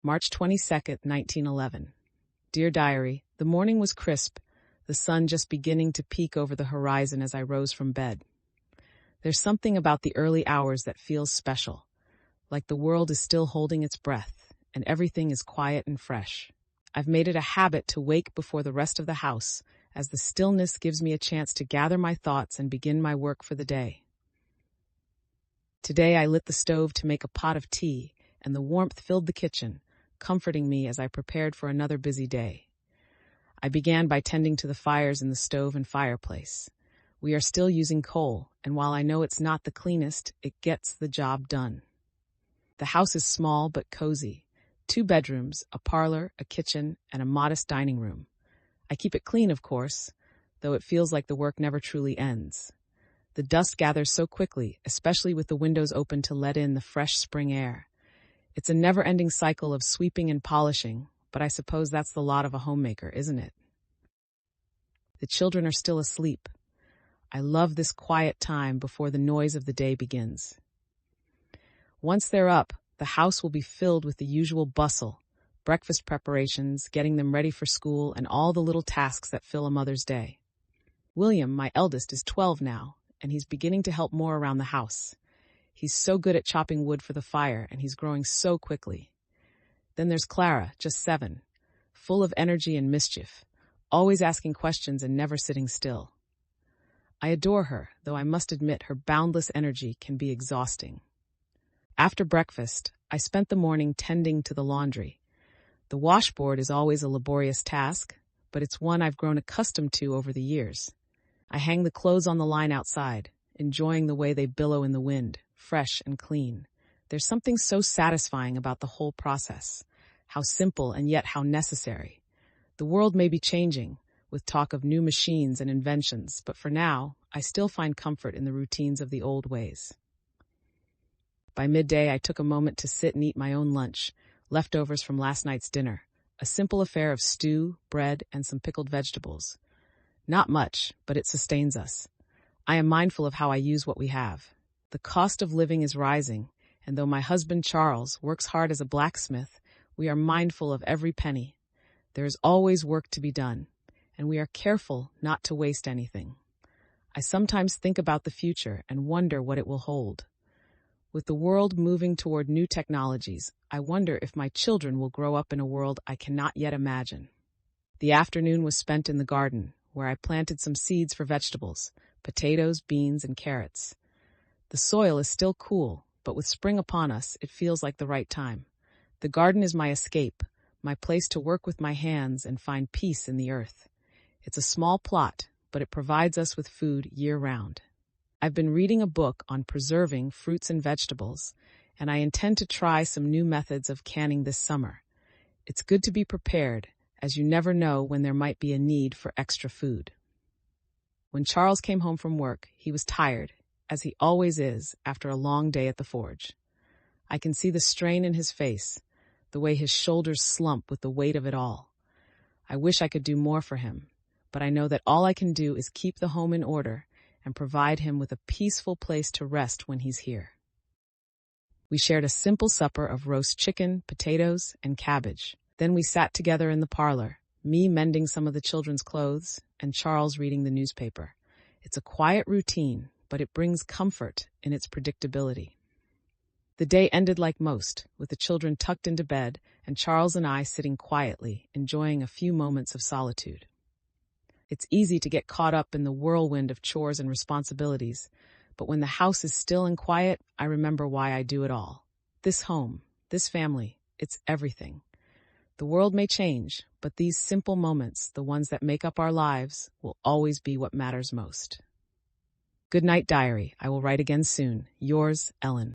March 22nd, 1911. Dear Diary, the morning was crisp, the sun just beginning to peek over the horizon as I rose from bed. There's something about the early hours that feels special, like the world is still holding its breath, and everything is quiet and fresh. I've made it a habit to wake before the rest of the house, as the stillness gives me a chance to gather my thoughts and begin my work for the day. Today I lit the stove to make a pot of tea, and the warmth filled the kitchen, comforting me as I prepared for another busy day. I began by tending to the fires in the stove and fireplace. We are still using coal, and while I know it's not the cleanest, it gets the job done. The house is small but cozy. 2 bedrooms, a parlor, a kitchen, and a modest dining room. I keep it clean, of course, though it feels like the work never truly ends. The dust gathers so quickly, especially with the windows open to let in the fresh spring air. It's a never-ending cycle of sweeping and polishing, but I suppose that's the lot of a homemaker, isn't it? The children are still asleep. I love this quiet time before the noise of the day begins. Once they're up, the house will be filled with the usual bustle, breakfast preparations, getting them ready for school, and all the little tasks that fill a mother's day. William, my eldest, is 12 now, and he's beginning to help more around the house. He's so good at chopping wood for the fire, and he's growing so quickly. Then there's Clara, just 7, full of energy and mischief, always asking questions and never sitting still. I adore her, though I must admit her boundless energy can be exhausting. After breakfast, I spent the morning tending to the laundry. The washboard is always a laborious task, but it's one I've grown accustomed to over the years. I hang the clothes on the line outside, enjoying the way they billow in the wind, fresh and clean. There's something so satisfying about the whole process. How simple and yet how necessary. The world may be changing, with talk of new machines and inventions, but for now, I still find comfort in the routines of the old ways. By midday, I took a moment to sit and eat my own lunch, leftovers from last night's dinner, a simple affair of stew, bread, and some pickled vegetables. Not much, but it sustains us. I am mindful of how I use what we have. The cost of living is rising, and though my husband Charles works hard as a blacksmith, we are mindful of every penny. There is always work to be done, and we are careful not to waste anything. I sometimes think about the future and wonder what it will hold. With the world moving toward new technologies, I wonder if my children will grow up in a world I cannot yet imagine. The afternoon was spent in the garden, where I planted some seeds for vegetables, potatoes, beans, and carrots. The soil is still cool, but with spring upon us, it feels like the right time. The garden is my escape, my place to work with my hands and find peace in the earth. It's a small plot, but it provides us with food year-round. I've been reading a book on preserving fruits and vegetables, and I intend to try some new methods of canning this summer. It's good to be prepared, as you never know when there might be a need for extra food. When Charles came home from work, he was tired, as he always is after a long day at the forge. I can see the strain in his face, the way his shoulders slump with the weight of it all. I wish I could do more for him, but I know that all I can do is keep the home in order and provide him with a peaceful place to rest when he's here. We shared a simple supper of roast chicken, potatoes, and cabbage. Then we sat together in the parlor, me mending some of the children's clothes and Charles reading the newspaper. It's a quiet routine, but it brings comfort in its predictability. The day ended like most, with the children tucked into bed and Charles and I sitting quietly, enjoying a few moments of solitude. It's easy to get caught up in the whirlwind of chores and responsibilities, but when the house is still and quiet, I remember why I do it all. This home, this family, it's everything. The world may change, but these simple moments, the ones that make up our lives, will always be what matters most. Good night, diary. I will write again soon. Yours, Ellen.